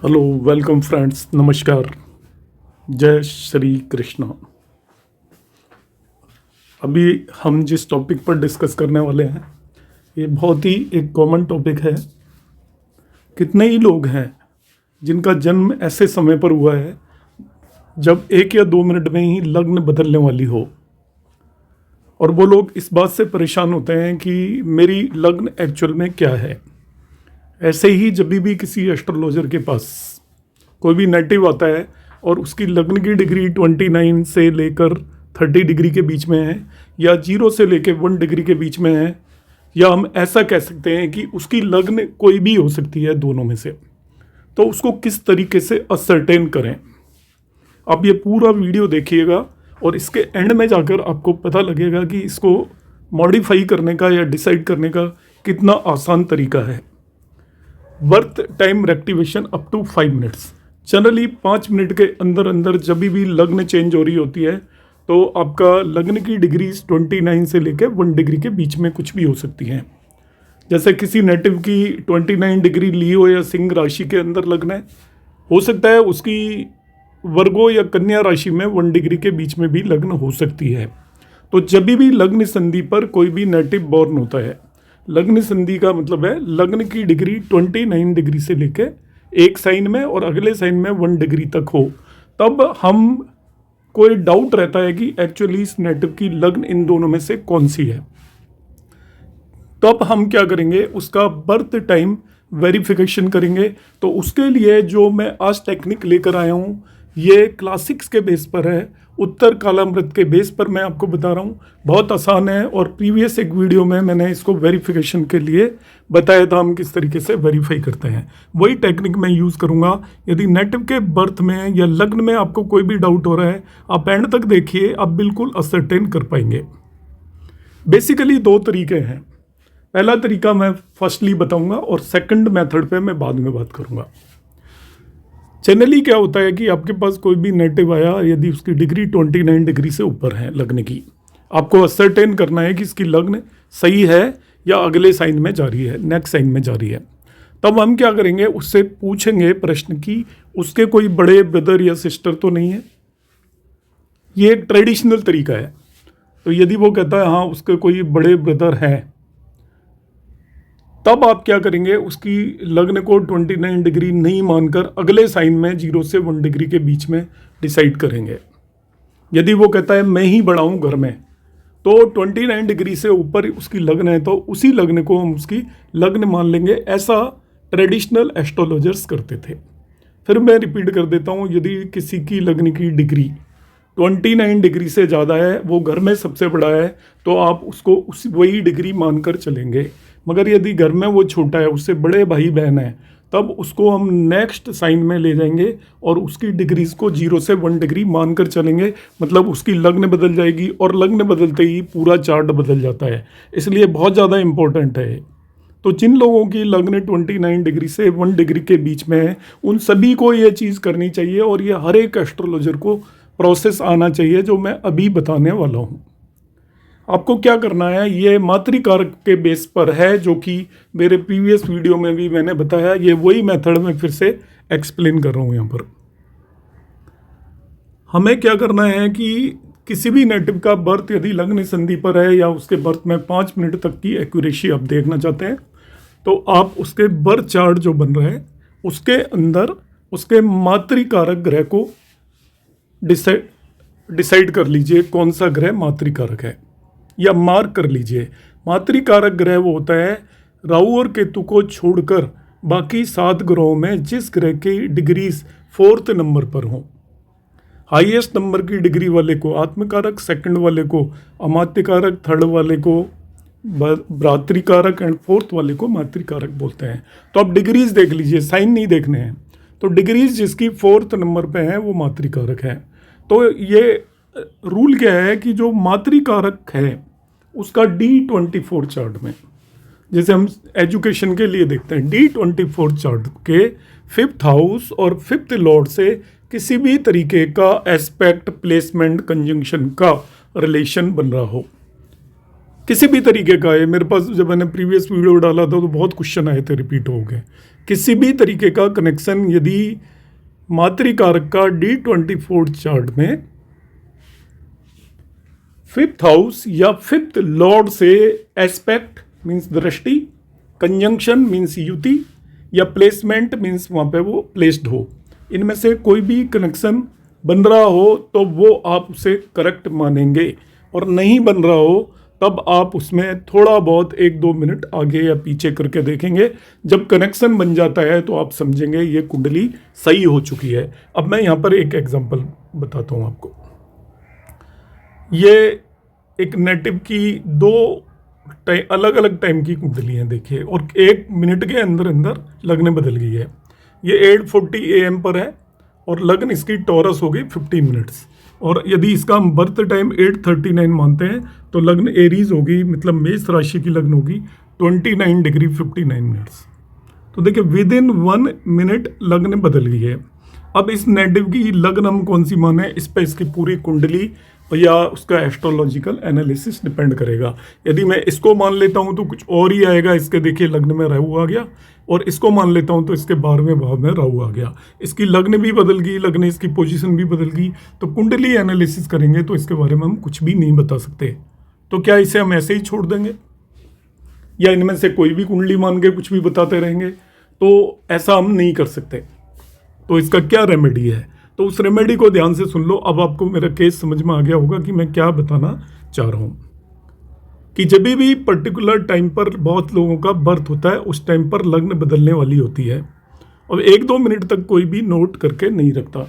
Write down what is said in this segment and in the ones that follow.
Hello, welcome friends, नमस्कार, जय श्री कृष्णा। अभी हम जिस टॉपिक पर डिस्कस करने वाले हैं ये बहुत ही एक कॉमन टॉपिक है। कितने ही लोग हैं जिनका जन्म ऐसे समय पर हुआ है जब 1 या 2 मिनट में ही लग्न बदलने वाली हो, और वो लोग इस बात से परेशान होते हैं कि मेरी लग्न एक्चुअल में क्या है। ऐसे ही जब भी किसी एस्ट्रोलॉजर के पास कोई भी नेटिव आता है और उसकी लग्न की डिग्री 29 से लेकर 30 डिग्री के बीच में है, या 0 से लेकर 1 डिग्री के बीच में है, या हम ऐसा कह सकते हैं कि उसकी लग्न कोई भी हो सकती है दोनों में से, तो उसको किस तरीके से असर्टेन करें। आप ये पूरा वीडियो देखिएगा और इसके एंड में जाकर आपको पता लगेगा कि इसको मॉडिफाई करने का या डिसाइड करने का कितना आसान तरीका है। Birth time rectification up to 5 minutes. Generally 5 minute के अंदर अंदर जब भी लग्न चेंज हो रही होती है तो आपका लग्न की डिग्री 29 से लेकर 1 डिग्री के बीच में कुछ भी हो सकती हैं। जैसे किसी नेटिव की 29 डिग्री लियो या सिंह राशि के अंदर लग्न है, हो सकता है उसकी वर्गो या कन्या राशि में 1 डिग्री के बीच में भी लग्न हो सकती है। तो जब भी लग्न संधि पर कोई भी नेटिव बॉर्न होता है, लग्न संधि का मतलब है लग्न की डिग्री 29 डिग्री से लेकर एक साइन में और अगले साइन में 1 डिग्री तक हो, तब हम कोई डाउट रहता है कि एक्चुअली इस नेटिव की लग्न इन दोनों में से कौन सी है। तब हम क्या करेंगे, उसका बर्थ टाइम वेरिफिकेशन करेंगे। तो उसके लिए जो मैं आज टेक्निक लेकर आया हूँ ये क्लासिक्स के बेस पर है, उत्तर कालामृत के बेस पर मैं आपको बता रहा हूँ। बहुत आसान है और प्रीवियस एक वीडियो में मैंने इसको वेरिफिकेशन के लिए बताया था हम किस तरीके से वेरीफाई करते हैं। वही टेक्निक मैं यूज़ करूँगा। यदि नेटिव के बर्थ में या लग्न में आपको कोई भी डाउट हो रहा है, आप एंड तक देखिए, आप बिल्कुल असर्टेन कर पाएंगे। बेसिकली 2 तरीके हैं। पहला तरीका मैं फर्स्टली बताऊंगा और सेकंड मेथड पे मैं बाद में बात करूंगा। जनरली क्या होता है कि आपके पास कोई भी नेटिव आया, यदि उसकी डिग्री 29 डिग्री से ऊपर है लग्न की, आपको असर्टेन करना है कि इसकी लग्न सही है या अगले साइन में जा रही है, नेक्स्ट साइन में जा रही है। तब हम क्या करेंगे, उससे पूछेंगे प्रश्न कि उसके कोई बड़े ब्रदर या सिस्टर तो नहीं है। ये एक ट्रेडिशनल तरीका है। तो यदि वो कहता है हाँ उसके कोई बड़े ब्रदर हैं, तब आप क्या करेंगे, उसकी लग्न को 29 डिग्री नहीं मानकर अगले साइन में 0 से 1 डिग्री के बीच में डिसाइड करेंगे। यदि वो कहता है मैं ही बड़ा हूँ घर में, तो 29 डिग्री से ऊपर उसकी लग्न है तो उसी लग्न को हम उसकी लग्न मान लेंगे। ऐसा ट्रेडिशनल एस्ट्रोलॉजर्स करते थे। फिर मैं रिपीट कर देता हूँ, यदि किसी की लग्न की डिग्री 29 डिग्री से ज़्यादा है, वो घर में सबसे बड़ा है, तो आप उसको वही डिग्री मानकर चलेंगे। मगर यदि घर में वो छोटा है, उससे बड़े भाई बहन है, तब उसको हम नेक्स्ट साइन में ले जाएंगे और उसकी डिग्रीज को 0 से 1 डिग्री मानकर चलेंगे। मतलब उसकी लग्न बदल जाएगी और लग्न बदलते ही पूरा चार्ट बदल जाता है, इसलिए बहुत ज़्यादा इंपॉर्टेंट है। तो जिन लोगों की लग्न 29 डिग्री से 1 डिग्री के बीच में है, उन सभी को ये चीज़ करनी चाहिए और ये हर एक एस्ट्रोलॉजर को प्रोसेस आना चाहिए जो मैं अभी बताने वाला हूँ। आपको क्या करना है, ये मातृकारक के बेस पर है, जो कि मेरे प्रीवियस वीडियो में भी मैंने बताया। ये वही मेथड मैं फिर से एक्सप्लेन कर रहा हूँ यहाँ पर। हमें क्या करना है कि किसी भी नेटिव का बर्थ यदि लग्न संधि पर है या उसके बर्थ में 5 मिनट तक की एक्यूरेसी आप देखना चाहते हैं, तो आप उसके बर्थ चार्ट जो बन रहा है उसके अंदर उसके मातृकारक ग्रह को डिसाइड कर लीजिए कौन सा ग्रह मातृकारक है, या मार्क कर लीजिए। मातृकारक ग्रह वो होता है राहु और केतु को छोड़कर बाकी 7 ग्रहों में जिस ग्रह की डिग्रीज 4th नंबर पर हों। हाईएस्ट नंबर की डिग्री वाले को आत्मकारक, सेकंड वाले को अमात्यकारक, थर्ड वाले को भ्रातृकारक एंड 4th वाले को मातृकारक बोलते हैं। तो आप डिग्रीज देख लीजिए, साइन नहीं देखने हैं। तो डिग्रीज जिसकी 4th नंबर पे है वो मातृकारक है। तो ये रूल क्या है कि जो मातृकारक है उसका D24 चार्ट में, जैसे हम एजुकेशन के लिए देखते हैं, D24 चार्ट के 5th हाउस और 5th लॉर्ड से किसी भी तरीके का एस्पेक्ट, प्लेसमेंट, कंजंक्शन का रिलेशन बन रहा हो, किसी भी तरीके का है, मेरे पास जब मैंने प्रीवियस वीडियो डाला था तो बहुत क्वेश्चन आए थे, रिपीट हो गए। किसी भी तरीके का कनेक्शन यदि मातृकारक का D24 चार्ट में फिफ्थ हाउस या फिफ्थ लॉर्ड से एस्पेक्ट मीन्स दृष्टि, कंजंक्शन मीन्स युति, या प्लेसमेंट मीन्स वहाँ पे वो प्लेस्ड हो, इनमें से कोई भी कनेक्शन बन रहा हो तो वो आप उसे करेक्ट मानेंगे, और नहीं बन रहा हो तब आप उसमें थोड़ा बहुत 1-2 मिनट आगे या पीछे करके देखेंगे। जब कनेक्शन बन जाता है तो आप समझेंगे ये कुंडली सही हो चुकी है। अब मैं यहाँ पर एक एग्जांपल बताता हूँ आपको। ये एक नेटिव की 2 अलग अलग टाइम की कुंडली हैं, देखिए, और 1 मिनट के अंदर अंदर लग्न बदल गई है। ये 8:40 AM पर है और लग्न इसकी टॉरस हो गई 15 मिनट्स, और यदि इसका हम बर्थ टाइम 8:39 मानते हैं तो लग्न एरीज होगी, मतलब मेष राशि की लग्न होगी 29 डिग्री 59 मिनट्स। तो देखिए विद इन 1 मिनट लग्न बदल गई है। अब इस नेटिव की लग्न हम कौन सी माने, इस पर इसकी पूरी कुंडली या उसका एस्ट्रोलॉजिकल एनालिसिस डिपेंड करेगा। यदि मैं इसको मान लेता हूं तो कुछ और ही आएगा। इसके देखिए लग्न में राहु आ गया, और इसको मान लेता हूं तो इसके 12वें भाव में राहु आ गया। इसकी लग्न भी बदल गई, लग्न इसकी पोजीशन भी बदल गई। तो कुंडली एनालिसिस करेंगे तो इसके बारे में हम कुछ भी नहीं बता सकते। तो क्या इसे हम ऐसे ही छोड़ देंगे, या इनमें से कोई भी कुंडली मान के कुछ भी बताते रहेंगे? तो ऐसा हम नहीं कर सकते। तो इसका क्या रेमेडी है, तो उस रेमेडी को ध्यान से सुन लो। अब आपको मेरा केस समझ में आ गया होगा कि मैं क्या बताना चाह रहा हूं। कि जब भी पर्टिकुलर टाइम पर बहुत लोगों का बर्थ होता है, उस टाइम पर लग्न बदलने वाली होती है, और 1-2 मिनट तक कोई भी नोट करके नहीं रखता।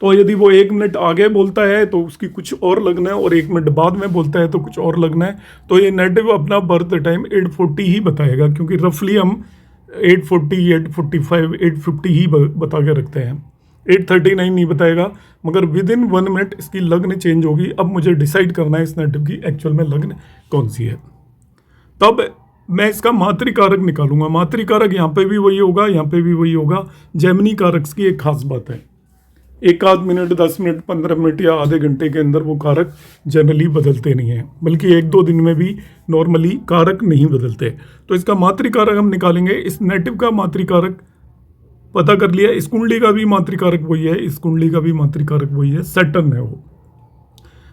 तो यदि वो 1 मिनट आगे बोलता है तो उसकी कुछ और लग्न है, और 1 मिनट बाद में बोलता है तो कुछ और लग्न है। तो ये नेटिव अपना बर्थ टाइम 8:40 ही बताएगा, क्योंकि रफली हम 8:40, 8:45, 8:50 ही बता के रखते हैं। 8:39 नहीं बताएगा, मगर विद इन 1 मिनट इसकी लग्न चेंज होगी। अब मुझे डिसाइड करना है इस नेटिव की एक्चुअल में लग्न कौन सी है। तब मैं इसका मातृकारक निकालूंगा। मातृकारक यहाँ पे भी वही होगा, यहाँ पे भी वही होगा। जेमिनी कारक की एक खास बात है, 1-आध मिनट, 10 मिनट, 15 मिनट या आधे घंटे के अंदर वो कारक जनरली बदलते नहीं हैं, बल्कि 1-2 दिन में भी नॉर्मली कारक नहीं बदलते। तो इसका मातृकारक हम निकालेंगे। इस नेटिव का मातृकारक पता कर लिया, इस कुंडली का भी मातृकारक वही है, इस कुंडली का भी मातृकारक वही है, सैटर्न है वो।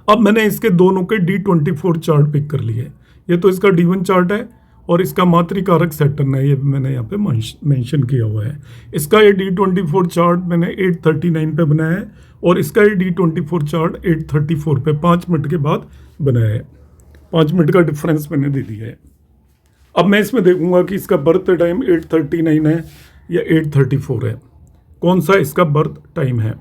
अब मैंने इसके दोनों के D24 चार्ट पिक कर लिए। ये तो इसका D1 चार्ट है और इसका मातृकारक सैटर्न है, ये मैंने यहाँ पे मेंशन किया हुआ है। इसका ये D24 चार्ट मैंने 8:39 पे बनाया है, और इसका ये D24 चार्ट 8:34 पे 5 मिनट के बाद बनाया है। 5 मिनट का डिफरेंस मैंने दे दिया है। अब मैं इसमें देखूंगा कि इसका बर्थ टाइम 8:39 है या 8:34 है, कौन सा इसका बर्थ टाइम है।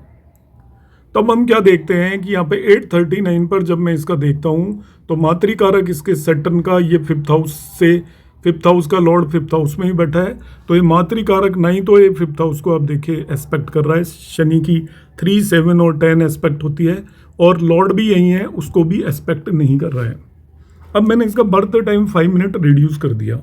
तब हम क्या देखते हैं कि यहाँ पे 8:39 पर जब मैं इसका देखता हूँ तो मातृकारक इसके सैटर्न का, ये 5th हाउस से, 5th हाउस का लॉर्ड 5th हाउस में ही बैठा है। तो ये मातृकारक नहीं, तो ये 5th हाउस को आप देखिए एस्पेक्ट कर रहा है। शनि की 3, 7 और 10 एस्पेक्ट होती है, और लॉर्ड भी यही है, उसको भी एस्पेक्ट नहीं कर रहा है। अब मैंने इसका बर्थ टाइम 5 मिनट रिड्यूस कर दिया,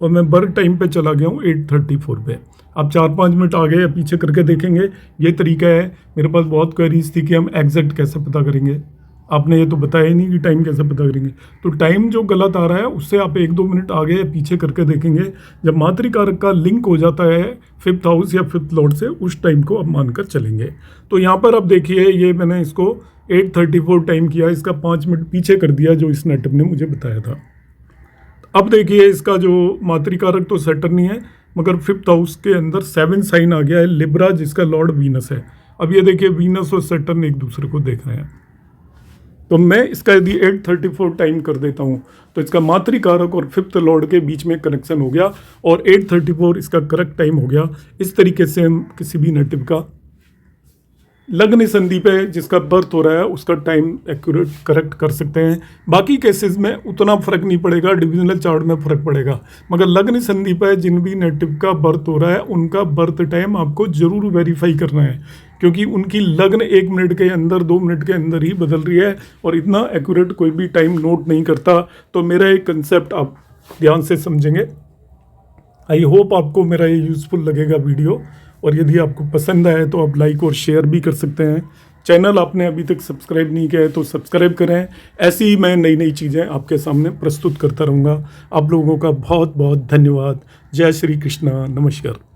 और मैं बर्थ टाइम पे चला गया हूँ 8:34 पे। आप 4-5 मिनट आगे या पीछे करके देखेंगे, ये तरीका है। मेरे पास बहुत क्वेरीज थी कि हम एग्जैक्ट कैसे पता करेंगे, आपने ये तो बताया ही नहीं कि टाइम कैसे पता करेंगे। तो टाइम जो गलत आ रहा है उससे आप 1-2 मिनट आगे या पीछे करके देखेंगे। जब मातृकारक का लिंक हो जाता है 5th हाउस या 5th लॉर्ड से, उस टाइम को आप मानकर चलेंगे। तो यहाँ पर आप देखिए, ये मैंने इसको 8:34 टाइम किया, इसका 5 मिनट पीछे कर दिया जो इस नेटिव ने मुझे बताया था। अब देखिए इसका जो मातृकारक तो सैटर्न ही है, मगर 5th हाउस के अंदर 7 साइन आ गया है, लिब्रा, जिसका लॉर्ड वीनस है। अब ये देखिए वीनस और सैटर्न एक दूसरे को देख रहे हैं। तो मैं इसका यदि 8:34 टाइम कर देता हूँ तो इसका मातृकारक और 5th लॉर्ड के बीच में कनेक्शन हो गया, और 8:34 इसका करेक्ट टाइम हो गया। इस तरीके से हम किसी भी नेटिव का लग्न संधि पे जिसका बर्थ हो रहा है उसका टाइम एक्यूरेट करेक्ट कर सकते हैं। बाकी केसेस में उतना फर्क नहीं पड़ेगा, डिविजनल चार्ट में फर्क पड़ेगा, मगर लग्न संधि पे जिन भी नेटिव का बर्थ हो रहा है उनका बर्थ टाइम आपको जरूर वेरीफाई करना है, क्योंकि उनकी लग्न 1 मिनट के अंदर, 2 मिनट के अंदर ही बदल रही है, और इतना एक्यूरेट कोई भी टाइम नोट नहीं करता। तो मेरा एक कंसेप्ट आप ध्यान से समझेंगे। आई होप आपको मेरा ये यूज़फुल लगेगा वीडियो, और यदि आपको पसंद आए तो आप लाइक और शेयर भी कर सकते हैं। चैनल आपने अभी तक सब्सक्राइब नहीं किया है तो सब्सक्राइब करें। ऐसी ही मैं नई नई चीज़ें आपके सामने प्रस्तुत करता रहूँगा। आप लोगों का बहुत बहुत धन्यवाद। जय श्री कृष्णा, नमस्कार।